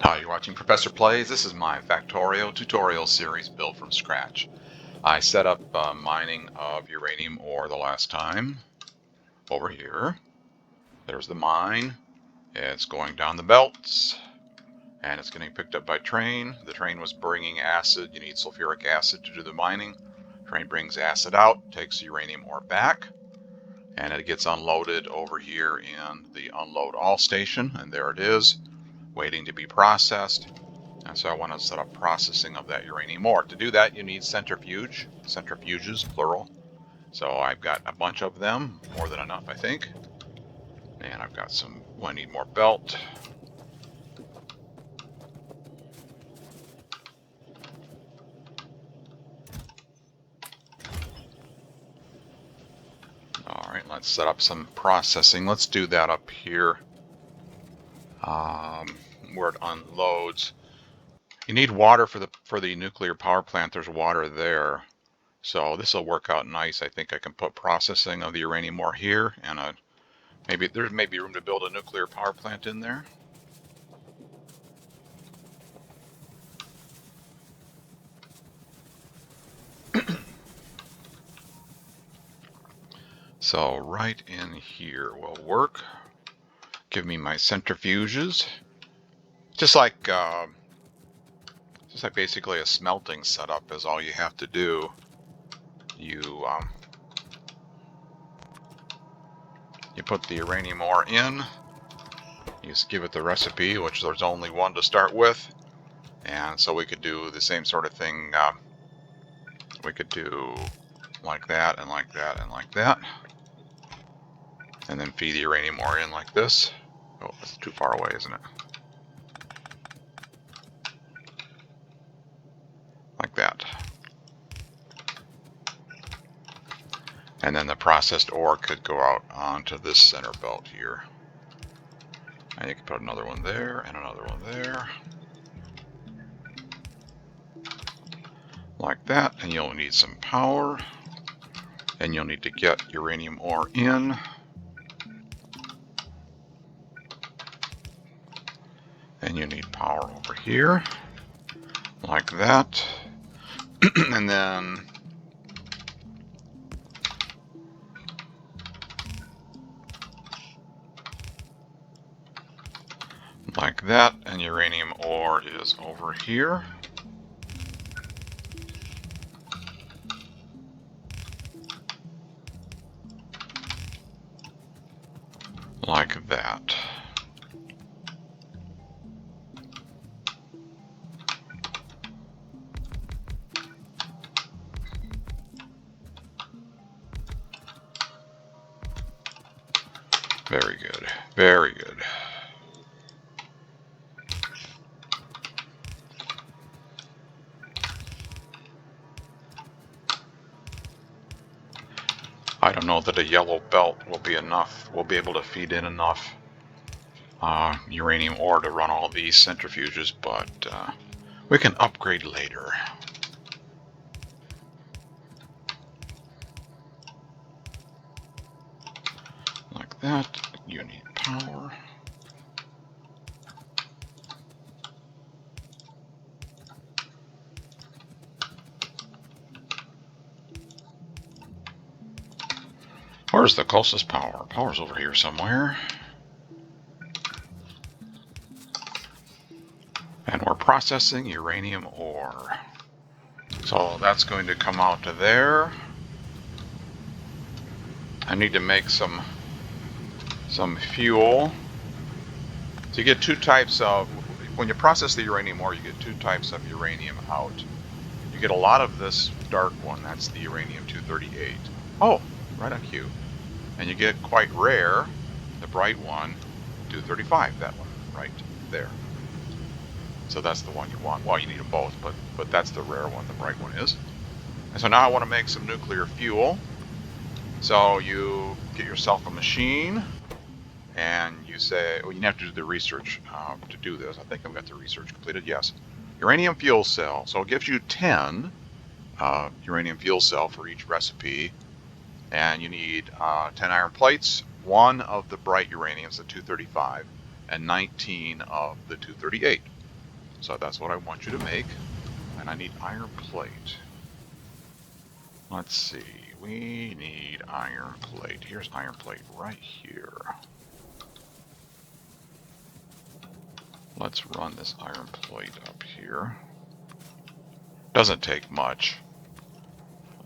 Hi, you're watching Professor Plays. This is my Factorio tutorial series built from scratch. I set up mining of uranium ore the last time. Over here. There's the mine. It's going down the belts. And it's getting picked up by train. The train was bringing acid. You need sulfuric acid to do the mining. Train brings acid out, takes the uranium ore back. And it gets unloaded over here in the unload all station. And there it is, waiting to be processed. And so I want to set up processing of that uranium ore. To do that, you need centrifuges, plural. So I've got a bunch of them, more than enough, I think. And I've got some, I need more belt. All right, let's set up some processing. Let's do that up here where it unloads. You need water for the nuclear power plant. There's water there. So this will work out nice. I think I can put processing of the uranium ore here, and maybe there's room to build a nuclear power plant in there. So right in here will work. Give me my centrifuges. Just like basically a smelting setup is all you have to do. You put the uranium ore in. You just give it the recipe, which there's only one to start with. And so we could do the same sort of thing. We could do like that and like that and like that. And then feed the uranium ore in like this. Oh, that's too far away, isn't it? Like that. And then the processed ore could go out onto this center belt here. And you can put another one there and another one there. Like that. And you'll need some power. And you'll need to get uranium ore in. And you need power over here. Like that. And then like that, and uranium ore is over here. Like that. Very good, very good. I don't know that a yellow belt will be enough. We'll be able to feed in enough uranium ore to run all these centrifuges, but we can upgrade later. Like that. You need power. Where's the closest power? Power's over here somewhere. And we're processing uranium ore. So that's going to come out to there. I need to make some fuel. So you get two types of, when you process the uranium ore, you get two types of uranium out. You get a lot of this dark one, that's the uranium-238. Oh, right on cue. And you get quite rare, the bright one, 235, that one, right there. So that's the one you want. Well, you need them both, but that's the rare one, the bright one is. And so now I want to make some nuclear fuel. So you get yourself a machine, and you say, well, you have to do the research to do this. I think I've got the research completed, yes. Uranium fuel cell. So it gives you 10 uranium fuel cell for each recipe. And you need 10 iron plates, 1 of the bright uraniums, the 235, and 19 of the 238. So that's what I want you to make. And I need iron plate. Let's see. We need iron plate. Here's iron plate right here. Let's run this iron plate up here. Doesn't take much.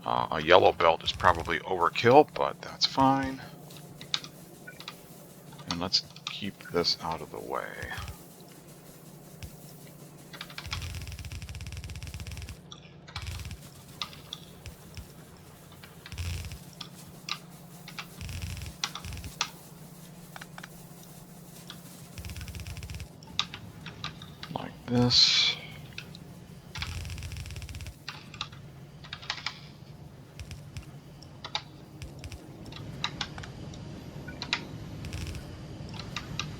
A yellow belt is probably overkill, but that's fine. And let's keep this out of the way. Like this.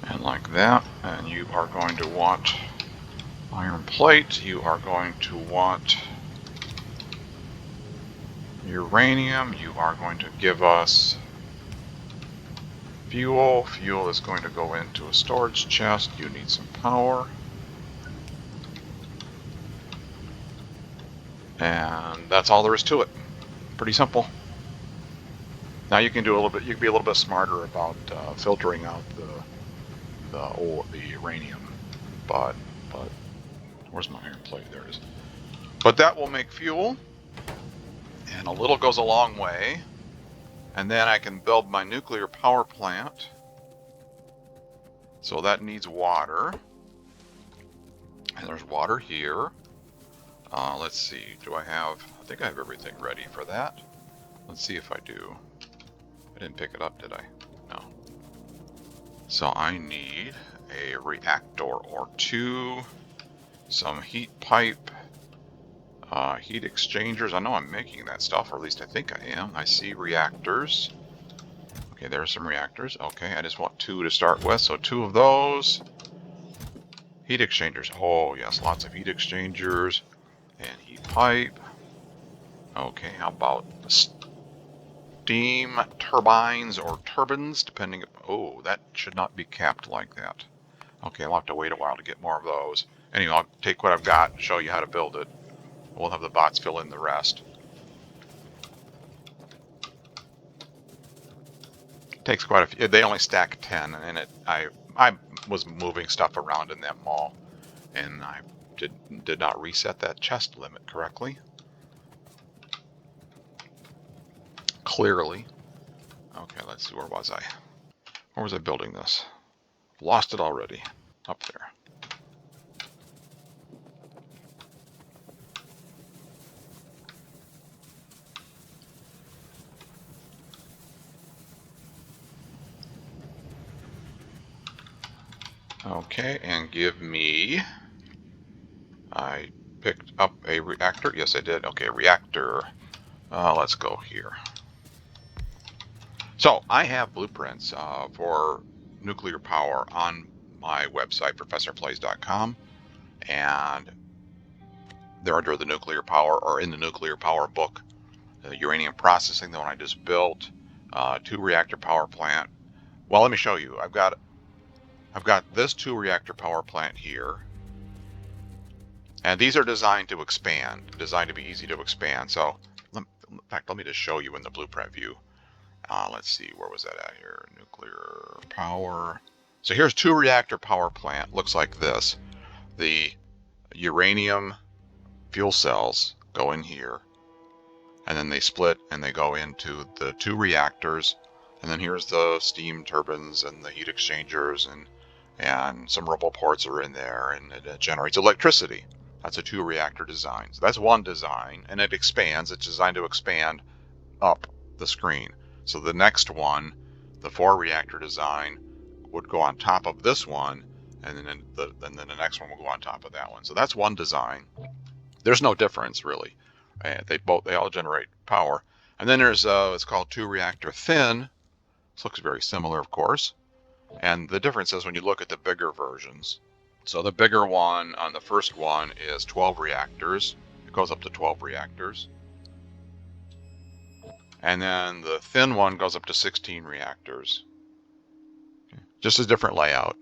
And like that. And you are going to want iron plate. You are going to want uranium. You are going to give us fuel. Fuel is going to go into a storage chest. You need some power. And that's all there is to it. Pretty simple. Now you can do a little bit. You can be a little bit smarter about filtering out the uranium. But where's my iron plate? There it is. But that will make fuel, and a little goes a long way. And then I can build my nuclear power plant. So that needs water, and there's water here. Let's see. Do I have? I think I have everything ready for that. Let's see if I do. I didn't pick it up, did I? No. So I need a reactor or two, some heat pipe, heat exchangers. I know I'm making that stuff, or at least I think I am. I see reactors. Okay, there are some reactors. Okay, I just want two to start with, so two of those. Heat exchangers. Oh, yes, lots of heat exchangers and heat pipe. Okay, how about steam turbines or turbines, depending. Oh, that should not be capped like that. Okay, I'll have to wait a while to get more of those. Anyway, I'll take what I've got and show you how to build it. We'll have the bots fill in the rest. Takes quite a few. They only stack 10, and I was moving stuff around in them all, and I did not reset that chest limit correctly. Clearly. Okay, let's see. Where was I? Where was I building this? Lost it already. Up there. Okay, and give me. I picked up a reactor. Yes, I did. Okay, reactor. Let's go here. So I have blueprints for nuclear power on my website, professorplays.com, and they're under the nuclear power, or in the nuclear power book, the uranium processing, the one I just built, 2-reactor power plant. Well, let me show you. I've got this 2-reactor power plant here, and these are designed to expand, designed to be easy to expand. So, in fact, let me just show you in the blueprint view. Let's see, where was that at here? Nuclear power. So here's 2-reactor power plant. Looks like this. The uranium fuel cells go in here, and then they split and they go into the 2 reactors. And then here's the steam turbines and the heat exchangers, and some roboports are in there, and it generates electricity. That's a 2-reactor design. So that's one design, and it expands. It's designed to expand up the screen. So the next one, the 4-reactor design, would go on top of this one, and then the next one will go on top of that one. So that's one design. There's no difference really. They all generate power. And then there's it's called 2-reactor thin. This looks very similar, of course. And the difference is when you look at the bigger versions. So the bigger one on the first one is 12 reactors. It goes up to 12 reactors. And then the thin one goes up to 16 reactors. Just a different layout.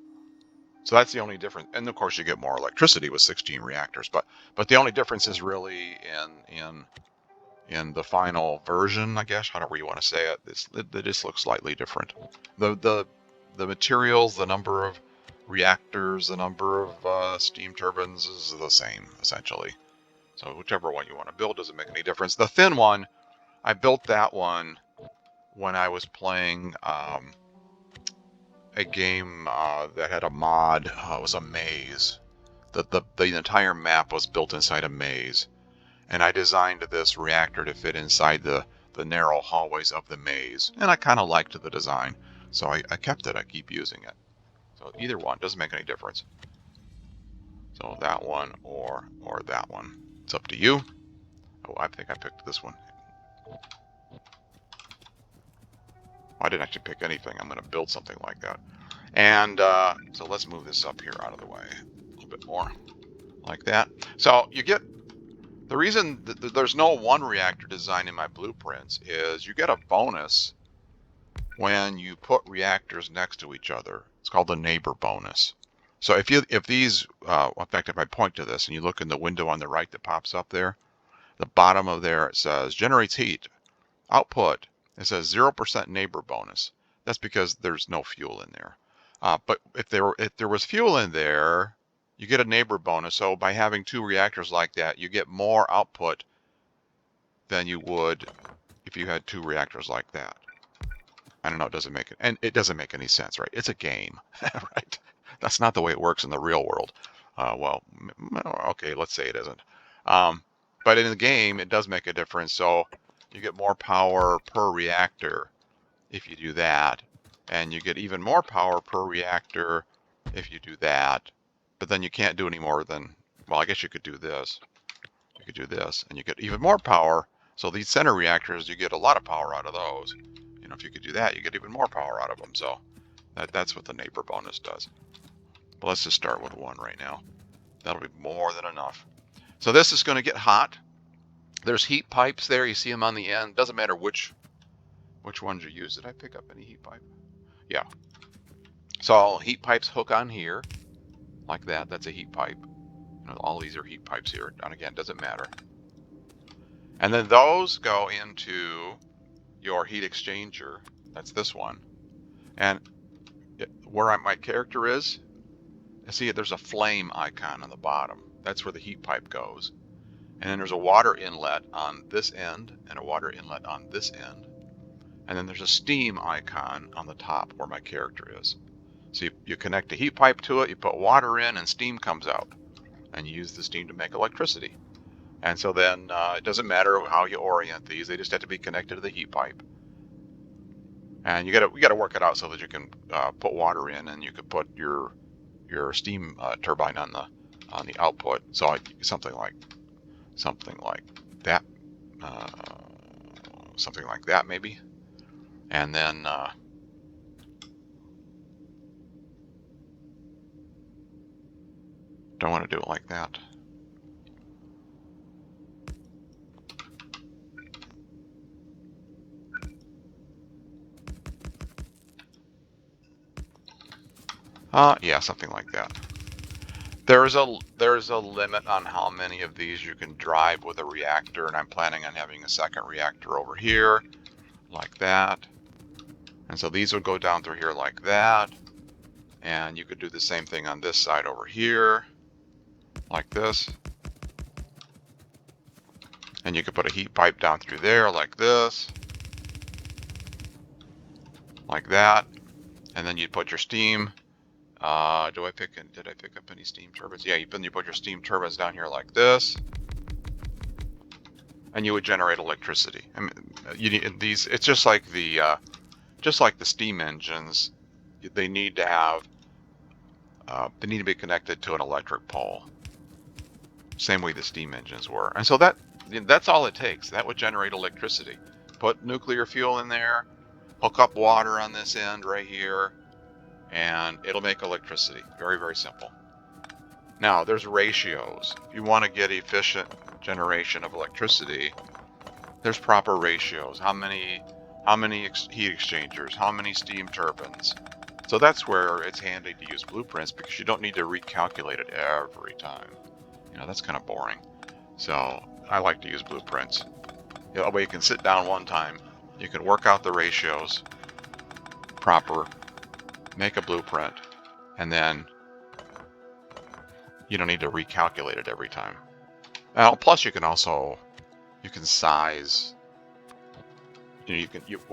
So that's the only difference. And of course, you get more electricity with 16 reactors. But the only difference is really in the final version, I guess, however you want to say it. It just looks slightly different. The materials, the number of reactors, the number of steam turbines is the same, essentially. So whichever one you want to build doesn't make any difference. The thin one, I built that one when I was playing a game that had a mod. It was a maze. The entire map was built inside a maze. And I designed this reactor to fit inside the narrow hallways of the maze. And I kind of liked the design. So I kept it. I keep using it. So either one doesn't make any difference. So that one or that one. It's up to you. Oh, I think I picked this one. I didn't actually pick anything. I'm going to build something like that. And so let's move this up here out of the way a little bit more. Like that. So you get... The reason that there's no one reactor design in my blueprints is you get a bonus when you put reactors next to each other. It's called the neighbor bonus. So if these, in fact, if I point to this and you look in the window on the right that pops up there, the bottom of there, it says generates heat, output. It says 0% neighbor bonus. That's because there's no fuel in there. But if there was fuel in there, you get a neighbor bonus. So by having two reactors like that, you get more output than you would if you had two reactors like that. I don't know, it doesn't make it, and it doesn't make any sense, right? It's a game, right? That's not the way it works in the real world. Well, okay, let's say it isn't. But in the game, it does make a difference. So you get more power per reactor if you do that, and you get even more power per reactor if you do that. But then you can't do any more than, well, I guess you could do this. You could do this, and you get even more power. So these center reactors, you get a lot of power out of those. You know, if you could do that, you get even more power out of them. So that's what the neighbor bonus does. But let's just start with one right now. That'll be more than enough. So this is going to get hot. There's heat pipes there. You see them on the end. Doesn't matter which ones you use. Did I pick up any heat pipe? Yeah. So heat pipes hook on here. Like that. That's a heat pipe. You know, all these are heat pipes here. And again, doesn't matter. And then those go into your heat exchanger. That's this one. And where my character is, see, there's a flame icon on the bottom. That's where the heat pipe goes. And then there's a water inlet on this end and a water inlet on this end. And then there's a steam icon on the top where my character is. So you connect a heat pipe to it, you put water in, and steam comes out. And you use the steam to make electricity. And so then it doesn't matter how you orient these, they just have to be connected to the heat pipe. And you got to work it out so that you can put water in, and you could put your steam turbine on the output. So something like that, something like that maybe. And then don't want to do it like that. Yeah, something like that. There's a limit on how many of these you can drive with a reactor, and I'm planning on having a second reactor over here, like that. And so these would go down through here like that. And you could do the same thing on this side over here, like this. And you could put a heat pipe down through there like this, like that. And then you'd put your steam. Did I pick up any steam turbines? Yeah, you put your steam turbines down here like this, and you would generate electricity. I mean, these. It's just like the steam engines. They need to have. They need to be connected to an electric pole. Same way the steam engines were, and so that's all it takes. That would generate electricity. Put nuclear fuel in there, hook up water on this end right here, and it'll make electricity. Very, very simple. Now, there's ratios. If you want to get efficient generation of electricity, there's proper ratios. How many heat exchangers? How many steam turbines? So that's where it's handy to use blueprints, because you don't need to recalculate it every time. You know, that's kind of boring. So I like to use blueprints. That way you can sit down one time, you can work out the ratios proper, make a blueprint, and then you don't need to recalculate it every time. Plus you can also, you can size,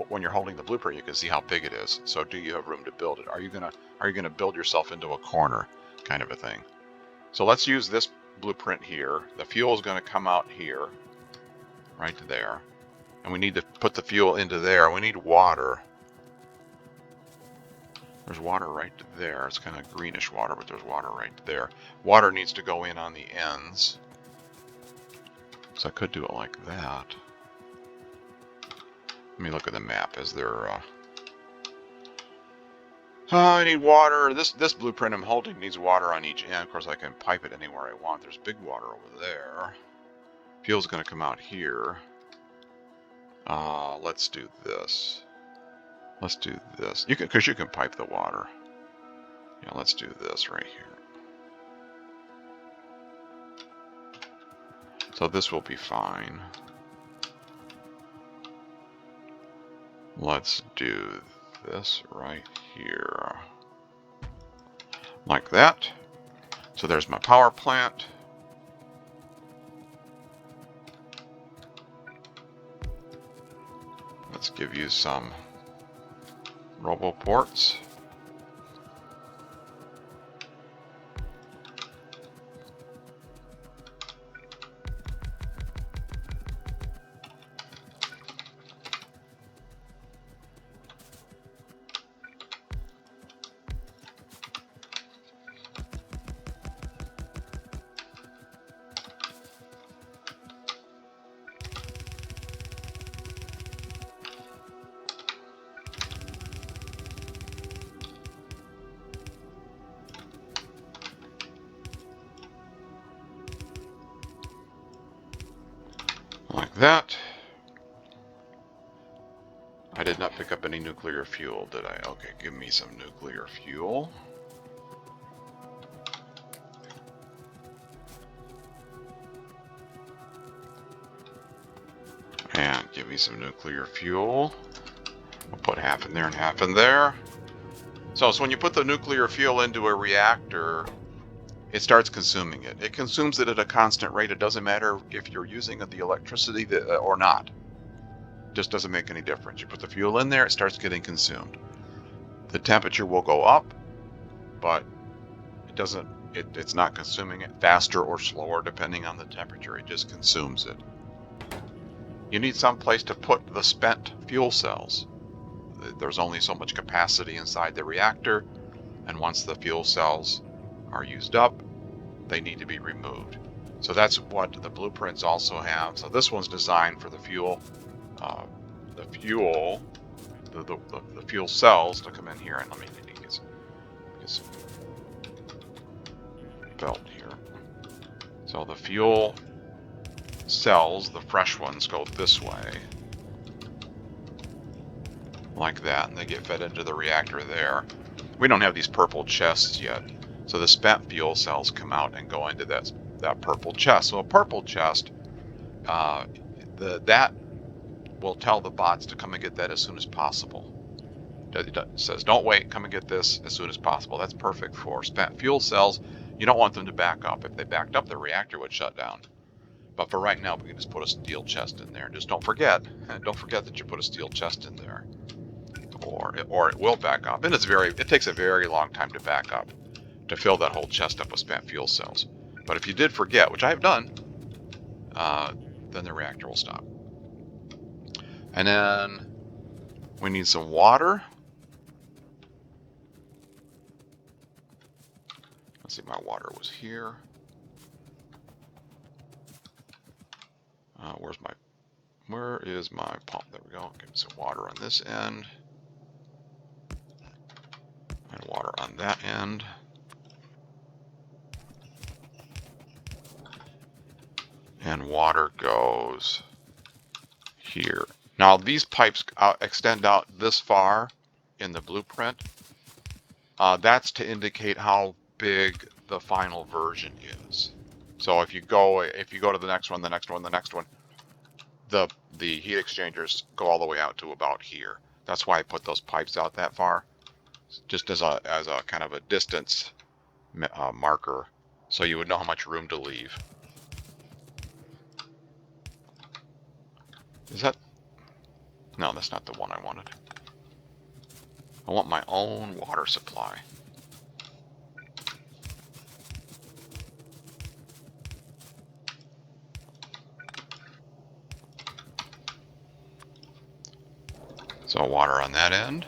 when you're holding the blueprint, you can see how big it is. So do you have room to build it? Are you gonna build yourself into a corner, kind of a thing? So let's use this blueprint here. The fuel is going to come out here, right there, and we need to put the fuel into there. We need water. There's water right there. It's kind of greenish water, but there's water right there. Water needs to go in on the ends. So I could do it like that. Let me look at the map. Is there... I need water. This blueprint I'm holding needs water on each end. Of course, I can pipe it anywhere I want. There's big water over there. Fuel's going to come out here. Let's do this. Let's do this. Because you can pipe the water. Yeah, let's do this right here. So this will be fine. Let's do this right here. Like that. So there's my power plant. Let's give you some roboports. Like that. I did not pick up any nuclear fuel, did I? Okay, give me some nuclear fuel. And give me some nuclear fuel. We'll put half in there and half in there. So when you put the nuclear fuel into a reactor, it starts consuming it. It consumes it at a constant rate. It doesn't matter if you're using the electricity or not. It just doesn't make any difference. You put the fuel in there, it starts getting consumed. The temperature will go up, but it's not consuming it faster or slower depending on the temperature. It just consumes it. You need some place to put the spent fuel cells. There's only so much capacity inside the reactor, and once the fuel cells are used up, they need to be removed. So that's what the blueprints also have. So this one's designed for the fuel, the fuel cells to come in here. And let me get this belt here. So the fuel cells, the fresh ones, go this way, like that, and they get fed into the reactor there. We don't have these purple chests yet. So the spent fuel cells come out and go into that purple chest. So a purple chest, that will tell the bots to come and get that as soon as possible. It says, don't wait, come and get this as soon as possible. That's perfect for spent fuel cells. You don't want them to back up. If they backed up, the reactor would shut down. But for right now, we can just put a steel chest in there. Just don't forget that you put a steel chest in there, or it will back up. And it takes a very long time to back up, to fill that whole chest up with spent fuel cells. But if you did forget, which I have done, then the reactor will stop. And then we need some water. Let's see, my water was here. Where is my pump? There we go. Give me some water on this end. And water on that end. And water goes here. Now these pipes extend out this far in the blueprint. That's to indicate how big the final version is. So if you go to the next one, the next one, the next one, the heat exchangers go all the way out to about here. That's why I put those pipes out that far, just as a kind of a distance marker, so you would know how much room to leave. Is that? No, that's not the one I wanted. I want my own water supply. So water on that end.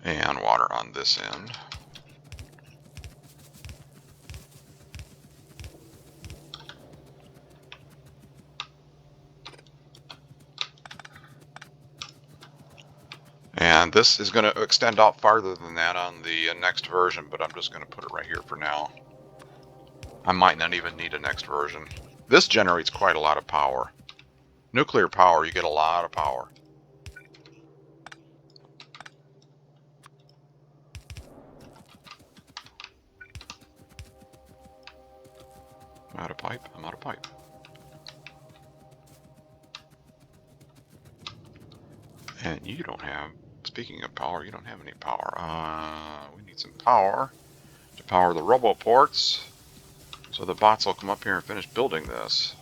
And water on this end. And this is going to extend out farther than that on the next version, but I'm just going to put it right here for now. I might not even need a next version. This generates quite a lot of power. Nuclear power, you get a lot of power. I'm out of pipe. I'm out of pipe. And you don't have, speaking of power, you don't have any power. We need some power to power the roboports, so the bots will come up here and finish building this.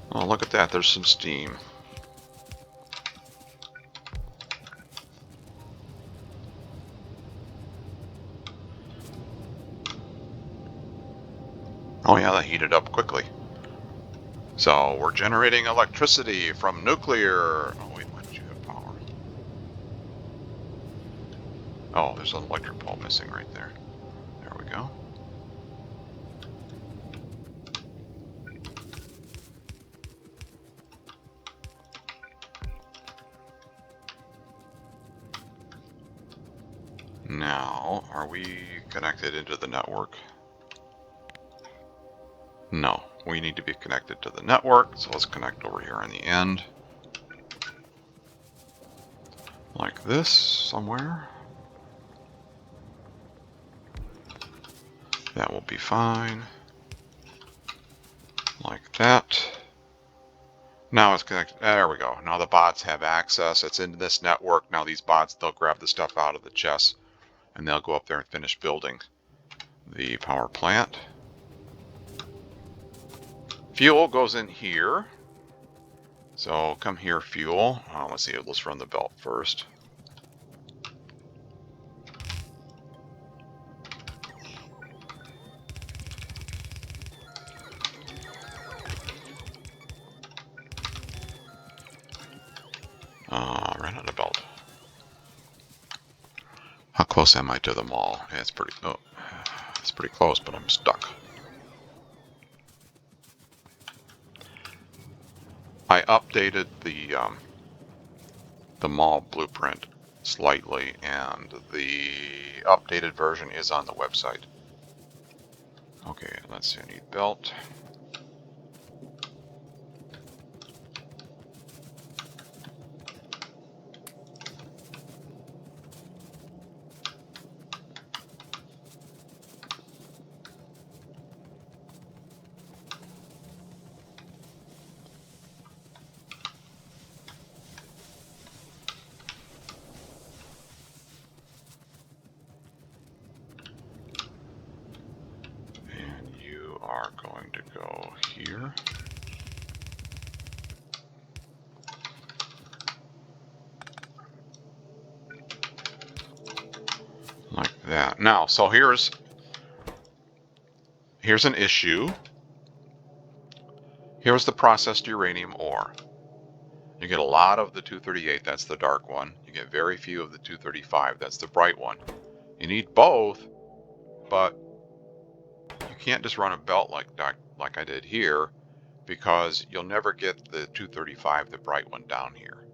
Oh, look at that, there's some steam. Oh yeah, that heated up quickly. So we're generating electricity from nuclear. Oh wait, why did you have power? Oh, there's an electric pole missing right there. There we go. Now, are we connected into the network? No, we need to be connected to the network, so let's connect over here on the end. Like this, somewhere. That will be fine. Like that. Now it's connected. There we go. Now the bots have access. It's in this network. Now these bots, they'll grab the stuff out of the chest, and they'll go up there and finish building the power plant. Fuel goes in here. So come here, fuel. Oh, let's see, let's run the belt first. Ran out of belt. How close am I to the mall? Yeah, it's pretty close, but I'm stuck. I updated the mall blueprint slightly, and the updated version is on the website. Okay, let's see, I need belt. Are going to go here. Like that. Now, so here's an issue. Here's the processed uranium ore. You get a lot of the 238, that's the dark one. You get very few of the 235, that's the bright one. You need both, but you can't just run a belt like I did here, because you'll never get the 235, the bright one, down here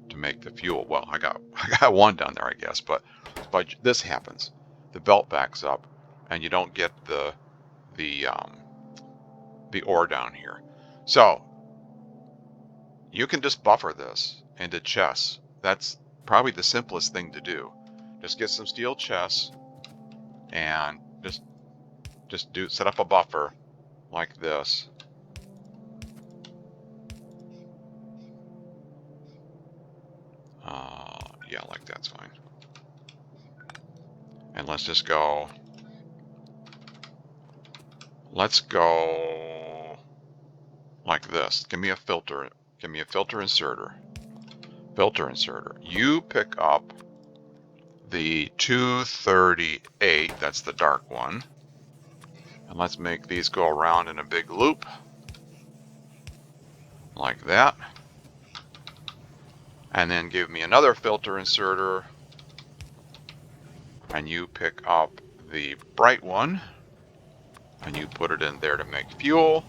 to make the fuel. Well, I got one down there, I guess, but this happens. The belt backs up, and you don't get the ore down here. So you can just buffer this into chests. That's probably the simplest thing to do. Just get some steel chests and just set up a buffer like this. Yeah, like that's fine. And let's go like this. Give me a filter. Give me a filter inserter. Filter inserter. You pick up the 238. That's the dark one. And let's make these go around in a big loop. Like that. And then give me another filter inserter. And you pick up the bright one. And you put it in there to make fuel.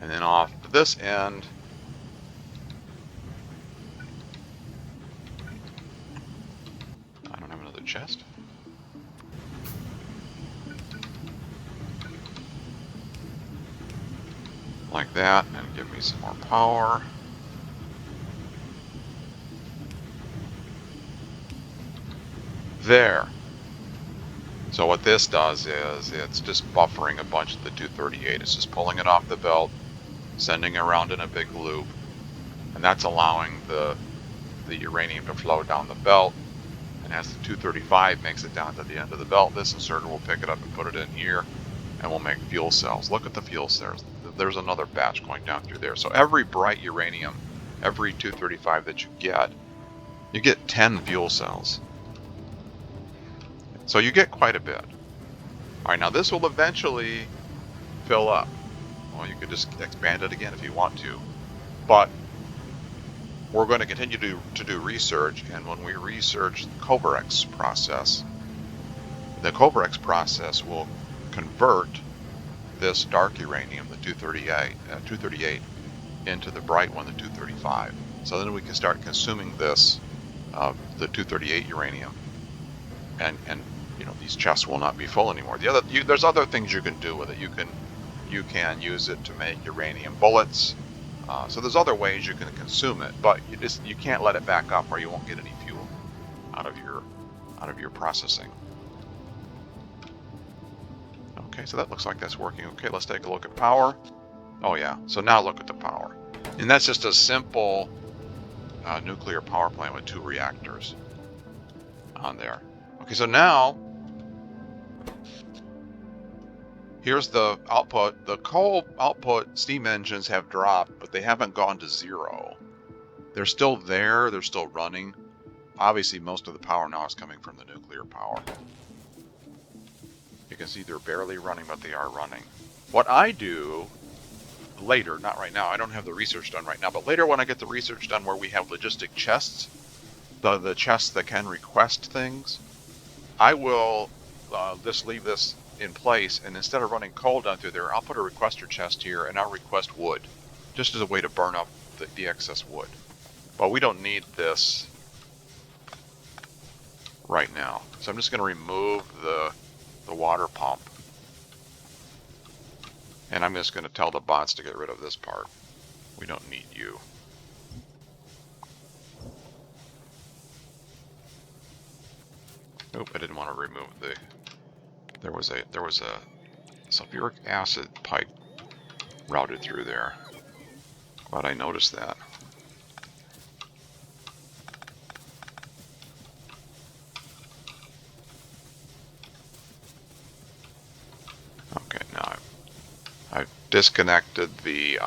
And then off this end, I don't have another chest. Like that, and give me some more power. There. So what this does is it's just buffering a bunch of the 238. It's just pulling it off the belt, sending it around in a big loop, and that's allowing the uranium to flow down the belt. And as the 235 makes it down to the end of the belt, this inserter will pick it up and put it in here, and we'll make fuel cells. Look at the fuel cells. There's another batch going down through there. So every bright uranium, every 235 that you get 10 fuel cells. So you get quite a bit. All right, now this will eventually fill up. Well, you could just expand it again if you want to. But we're going to continue to do research, and when we research the Cobrex process, the Cobrex process will convert this dark uranium, the 238, into the bright one, the 235. So then we can start consuming this, the 238 uranium, and these chests will not be full anymore. There's other things you can do with it. You can use it to make uranium bullets. So there's other ways you can consume it, but you can't let it back up, or you won't get any fuel out of your processing. Okay, so that looks like that's working. Okay, let's take a look at power. Oh yeah, so now look at the power. And that's just a simple nuclear power plant with 2 reactors on there. Okay, so now here's the output. The coal output steam engines have dropped, but they haven't gone to 0. They're still there, they're still running. Obviously, most of the power now is coming from the nuclear power. You can see they're barely running, but they are running. What I do later, not right now, I don't have the research done right now, but later when I get the research done where we have logistic chests, the chests that can request things, I will just leave this in place, and instead of running coal down through there, I'll put a requester chest here, and I'll request wood, just as a way to burn up the excess wood. But we don't need this right now. So I'm just going to remove the water pump. And I'm just going to tell the bots to get rid of this part. We don't need you. Nope, I didn't want to remove the... There was a sulfuric acid pipe routed through there. Glad I noticed that. Okay, now I've disconnected the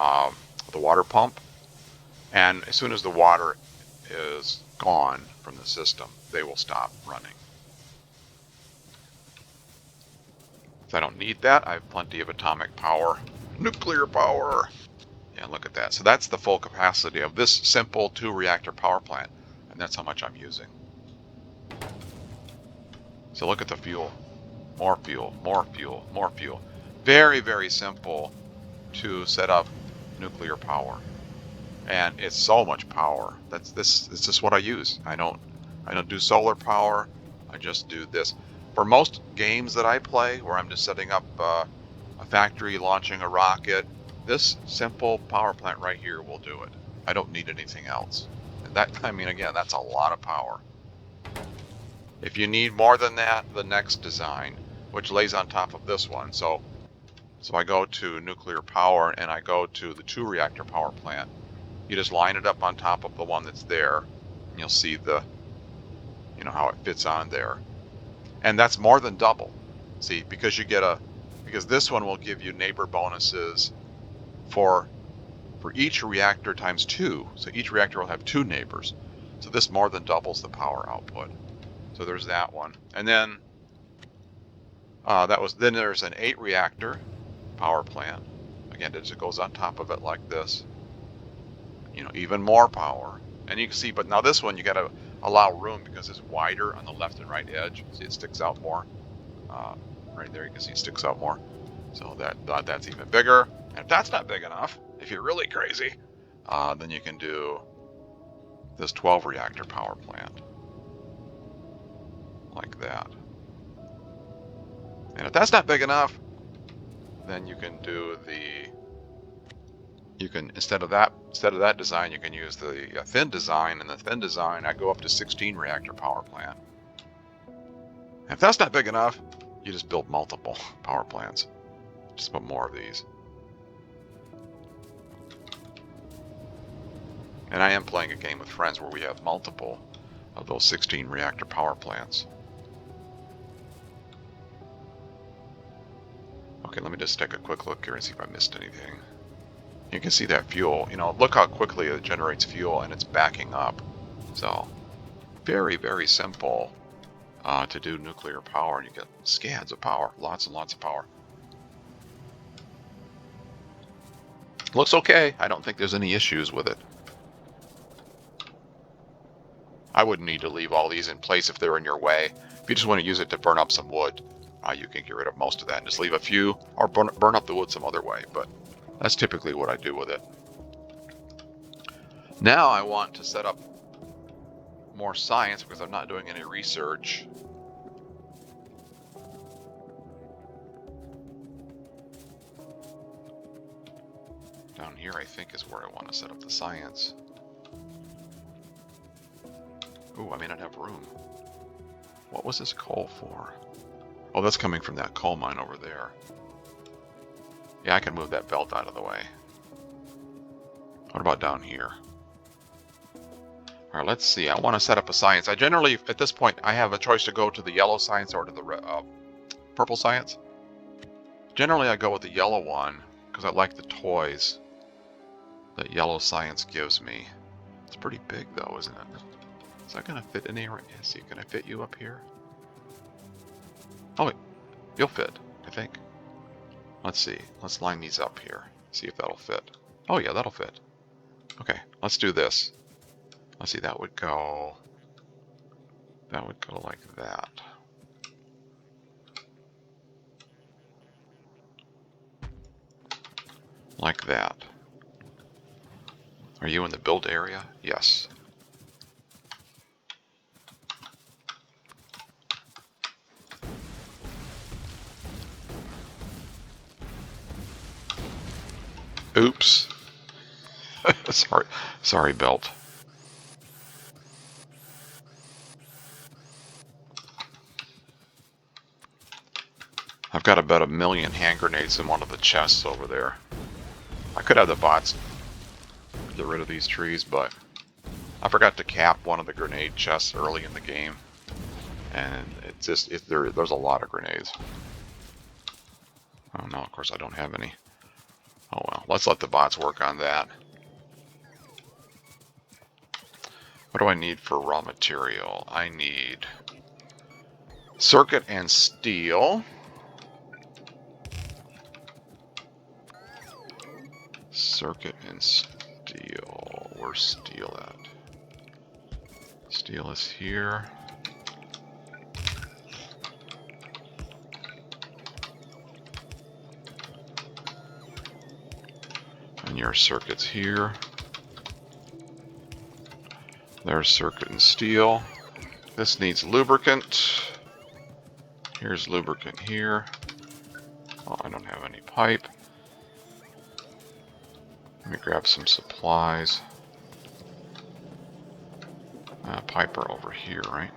water pump, and as soon as the water is gone from the system, they will stop running. If I don't need that, I have plenty of atomic power, nuclear power. Yeah, look at that. So that's the full capacity of this simple 2-reactor power plant, and that's how much I'm using. So look at the fuel. More fuel, more fuel, more fuel. Very, very simple to set up nuclear power. And it's so much power. This is just what I use. I don't do solar power. I just do this. For most games that I play where I'm just setting up a factory, launching a rocket, this simple power plant right here will do it. I don't need anything else. And that, I mean, again, that's a lot of power. If you need more than that, the next design, which lays on top of this one. So I go to nuclear power and I go to the 2-reactor power plant. You just line it up on top of the one that's there, and you'll see the, how it fits on there. And that's more than double. See, because because this one will give you neighbor bonuses for each reactor times 2. So each reactor will have 2 neighbors. So this more than doubles the power output. So there's that one. And then then there's an 8-reactor power plant. Again, it just goes on top of it like this. Even more power. And you can see, but now this one you got to allow room because it's wider on the left and right edge. See, it sticks out more. Right there, you can see it sticks out more. So that's even bigger. And if that's not big enough, if you're really crazy, then you can do this 12-reactor power plant. Like that. And if that's not big enough, then you can do instead of that design, you can use the thin design. And the thin design, I go up to 16-reactor power plant. And if that's not big enough, you just build multiple power plants. Just put more of these. And I am playing a game with friends where we have multiple of those 16-reactor power plants. Okay, let me just take a quick look here and see if I missed anything. You can see that fuel. Look how quickly it generates fuel and it's backing up. So, very, very simple to do nuclear power, and you get scads of power, lots and lots of power. Looks okay. I don't think there's any issues with it. I wouldn't need to leave all these in place if they're in your way. If you just want to use it to burn up some wood, you can get rid of most of that and just leave a few, or burn up the wood some other way. But that's typically what I do with it. Now I want to set up more science because I'm not doing any research. Down here, I think, is where I want to set up the science. Ooh, I may not have room. What was this coal for? Oh, that's coming from that coal mine over there. Yeah, I can move that belt out of the way. What about down here? All right, let's see. I want to set up a science. I generally, at this point, I have a choice to go to the yellow science or to the purple science. Generally, I go with the yellow one because I like the toys that yellow science gives me. It's pretty big, though, isn't it? Is that going to fit in here? See, can I fit you up here? Oh, wait. You'll fit, I think. Let's see. Let's line these up here. See if that'll fit. Oh, yeah, that'll fit. Okay, let's do this. Let's see, that would go like that. Like that. Are you in the build area? Yes. Oops. Sorry, belt. I've got about 1 million hand grenades in one of the chests over there. I could have the bots get rid of these trees, but I forgot to cap one of the grenade chests early in the game, and there's a lot of grenades. Oh no, of course I don't have any. Oh well, let's let the bots work on that. What do I need for raw material? I need circuit and steel. Circuit and steel. Where's steel at? Steel is here. your circuits here. There's circuit and steel. This needs lubricant. Here's lubricant here. Oh, I don't have any pipe. Let me grab some supplies. Pipe are over here, right?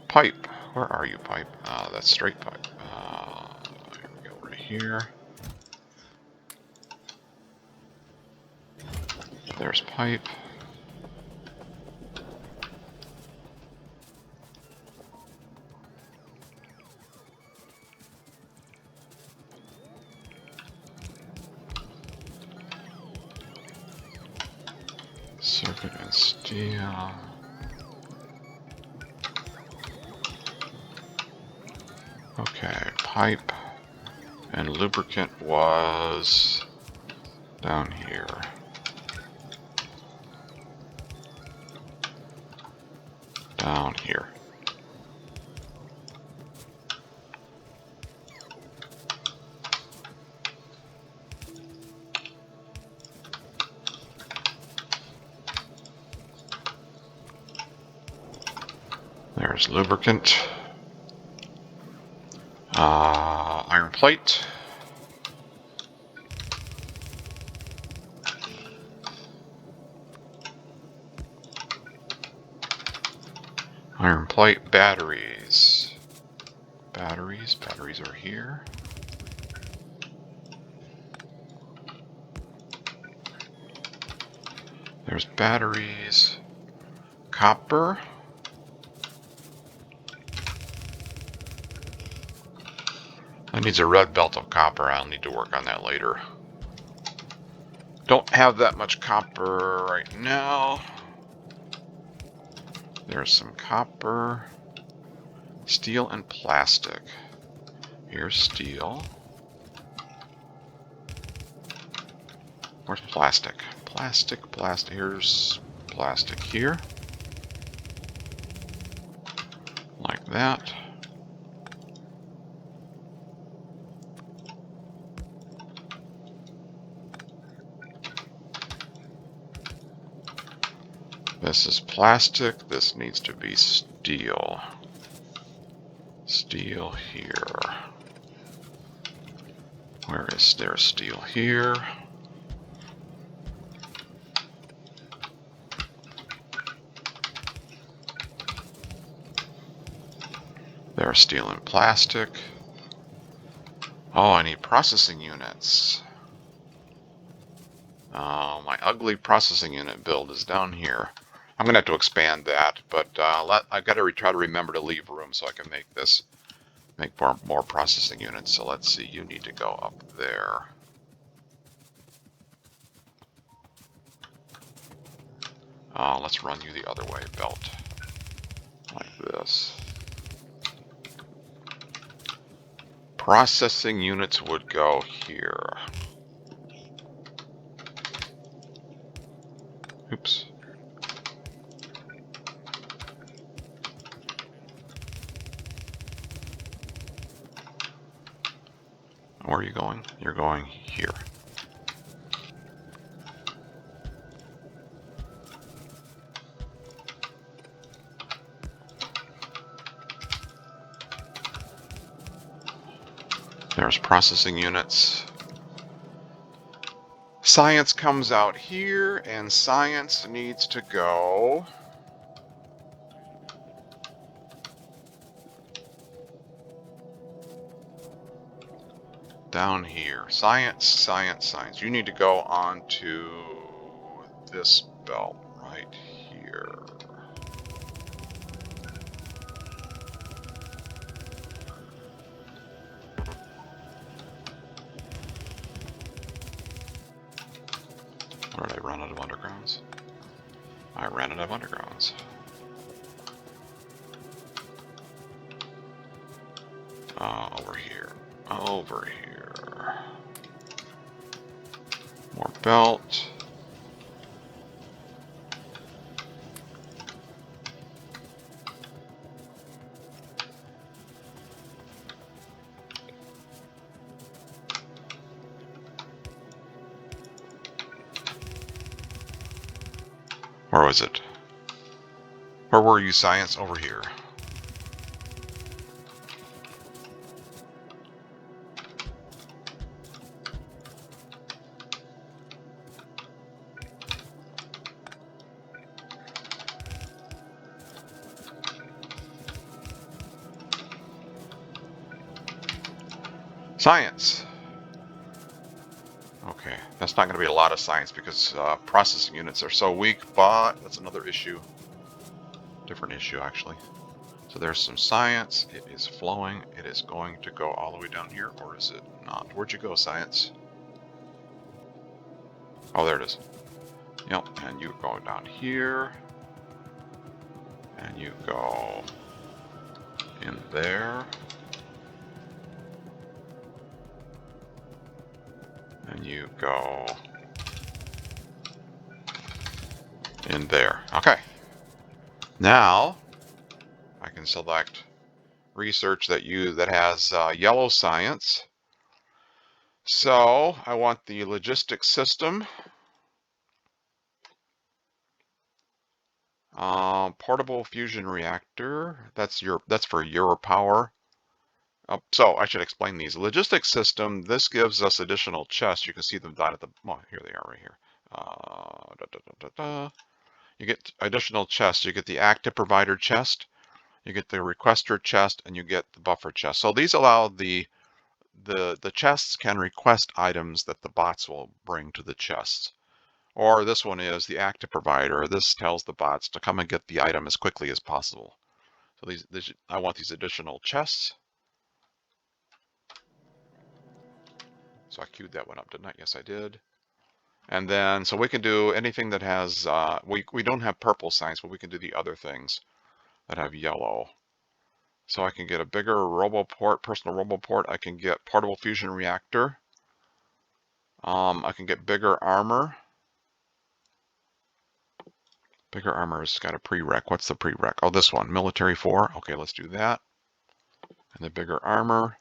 Pipe. Where are you, pipe? That's straight pipe. Here we go, right here. There's pipe. Circuit and steel. Okay, pipe and lubricant was down here. Down here. There's lubricant. Iron plate. Iron plate, batteries. Batteries are here. There's batteries. Copper. That needs a red belt of copper. I'll need to work on that later. Don't have that much copper right now. There's some copper. Steel and plastic. Here's steel. Where's plastic? Plastic. Here's plastic here. Like that. This is plastic. This needs to be steel. Steel here. Where is there steel here? There's steel and plastic. Oh, I need processing units. My ugly processing unit build is down here. I'm gonna have to expand that, but I've got to try to remember to leave room so I can make more processing units. So let's see. You need to go up there. Let's run you the other way, belt, like this. Processing units would go here. Oops. Where are you going? You're going here. There's processing units. Science comes out here, and science needs to go down here. Science. You need to go on to this belt right here. Or did I run out of undergrounds? I ran out of undergrounds. Over here. Over here. More belt. was it? Where were you, science? Over here. Science. Okay, that's not going to be a lot of science because processing units are so weak, but that's another issue. Different issue, actually. So there's some science. It is flowing. It is going to go all the way down here, or is it not? Where'd you go, science? Oh, there it is. Yep, and you go down here. And you go in there. And you go in there. Okay. Now I can select research that has yellow science. So I want the logistics system, portable fusion reactor. That's for your power. So I should explain these. Logistics system. This gives us additional chests. You can see them dotted at the. Well, here they are right here. You get additional chests. You get the active provider chest, you get the requester chest, and you get the buffer chest. So these allow the chests can request items that the bots will bring to the chests. Or this one is the active provider. This tells the bots to come and get the item as quickly as possible. So I want these additional chests. So I queued that one up, didn't I? Yes, I did. And then, so we can do anything that has, we don't have purple science, but we can do the other things that have yellow. So I can get a bigger RoboPort, personal RoboPort. I can get portable fusion reactor. I can get bigger armor. Bigger armor's got a prereq. What's the prereq? Oh, this one, military 4. Okay, let's do that. And the bigger armor.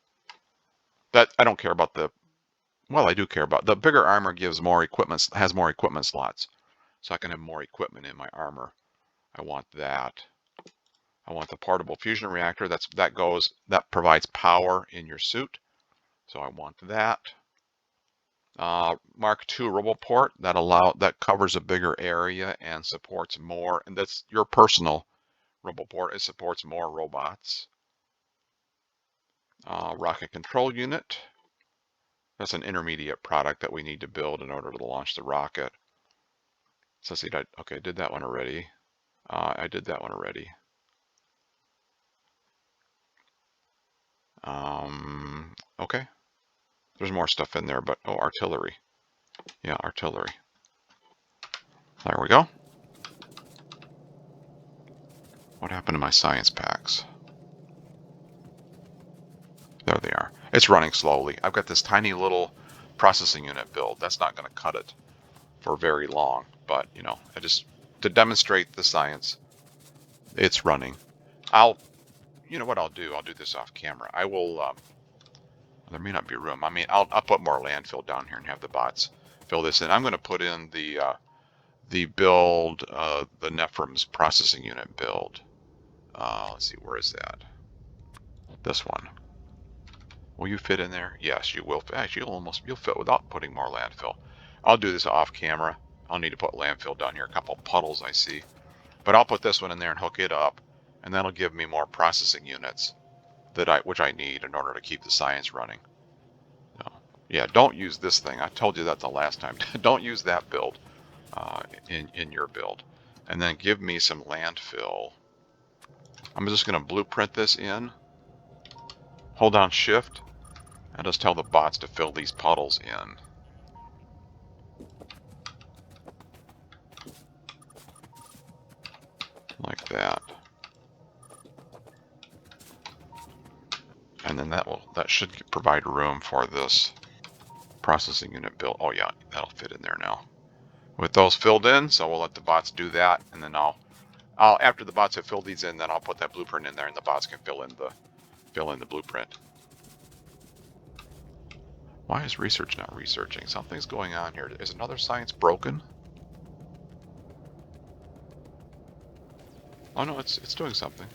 That I don't care about the. Well, I do care about the bigger armor. Gives more equipment. Has more equipment slots, so I can have more equipment in my armor. I want that. I want the portable fusion reactor. That provides power in your suit. So I want that. Mark II RoboPort that covers a bigger area and supports more, and that's your personal RoboPort. It supports more robots. Rocket control unit. That's an intermediate product that we need to build in order to launch the rocket. So see, okay, I did that one already. I did that one already. Okay. There's more stuff in there, but artillery. Yeah, artillery. There we go. What happened to my science packs? There they are. It's running slowly. I've got this tiny little processing unit build. That's not going to cut it for very long, but to demonstrate the science, it's running. You know what I'll do? I'll do this off camera. I will. There may not be room. I mean, I'll put more landfill down here and have the bots fill this in. I'm going to put in the build, the Nephrem's processing unit build. Let's see, where is that? This one. Will you fit in there? Yes, you will. Actually, you'll fit without putting more landfill. I'll do this off camera. I'll need to put landfill down here. A couple puddles I see. But I'll put this one in there and hook it up, and that'll give me more processing units which I need in order to keep the science running. Yeah, don't use this thing. I told you that the last time. Don't use that build in your build. And then give me some landfill. I'm just going to blueprint this in. Hold down Shift. And just tell the bots to fill these puddles in. Like that. And then that should provide room for this processing unit build. Oh yeah, that'll fit in there now. With those filled in, so we'll let the bots do that, and then I'll after the bots have filled these in, then I'll put that blueprint in there, and the bots can fill in the blueprint. Why is research not researching? Something's going on here. Is another science broken? Oh no, it's doing something.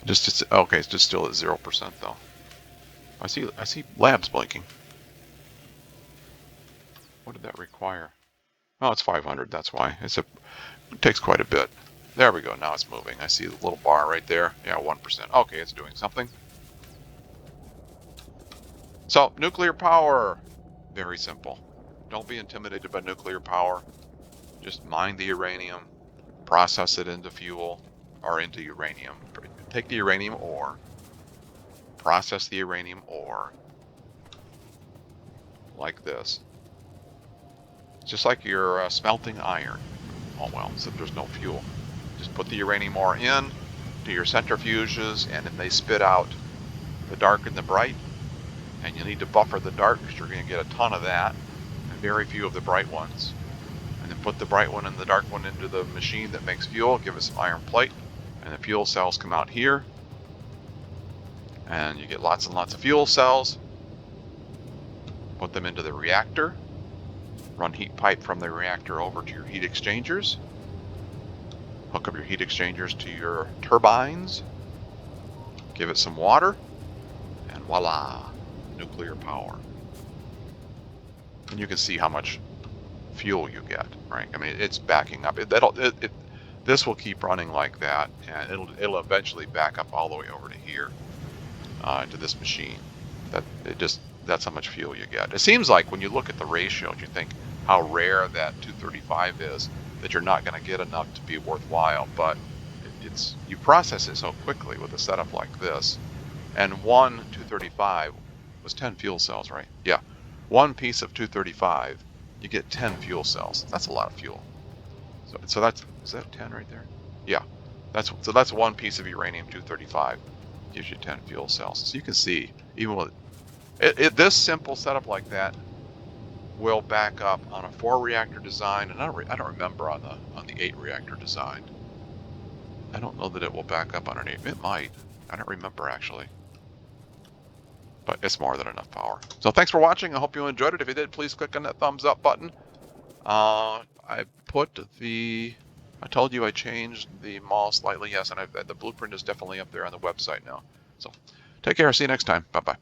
Just okay, it's just still at 0% though. I see labs blinking. What did that require? Oh, it's 500. That's why. It takes quite a bit. There we go. Now it's moving. I see the little bar right there. Yeah, 1%. Okay, it's doing something. So, nuclear power. Very simple. Don't be intimidated by nuclear power. Just mine the uranium, process it into fuel or into uranium. Take the uranium ore, process the uranium ore like this. Just like you're smelting iron. Oh well, except there's no fuel. Just put the uranium ore in, do your centrifuges, and then they spit out the dark and the bright. And you need to buffer the dark because you're going to get a ton of that and very few of the bright ones. And then put the bright one and the dark one into the machine that makes fuel, give it some iron plate, and the fuel cells come out here. And you get lots and lots of fuel cells. Put them into the reactor. Run heat pipe from the reactor over to your heat exchangers. Hook up your heat exchangers to your turbines. Give it some water. And voila, nuclear power. And you can see how much fuel you get, right? I mean, it's backing up. This will keep running like that, and it'll eventually back up all the way over to here, to this machine. That's how much fuel you get. It seems like when you look at the ratios, you think how rare that 235 is, that you're not going to get enough to be worthwhile. But you process it so quickly with a setup like this, and one 235 was 10 fuel cells, right? Yeah, one piece of 235, you get 10 fuel cells. That's a lot of fuel. So is that 10 right there? Yeah, that's one piece of uranium 235 gives you 10 fuel cells. So you can see, even with this simple setup like that will back up on a 4 reactor design, and I don't remember on the 8 reactor design. I don't know that it will back up on an 8. It might. I don't remember actually. But it's more than enough power. So thanks for watching. I hope you enjoyed it. If you did, please click on that thumbs up button. I told you I changed the mall slightly. Yes, and the blueprint is definitely up there on the website now. So take care. See you next time. Bye-bye.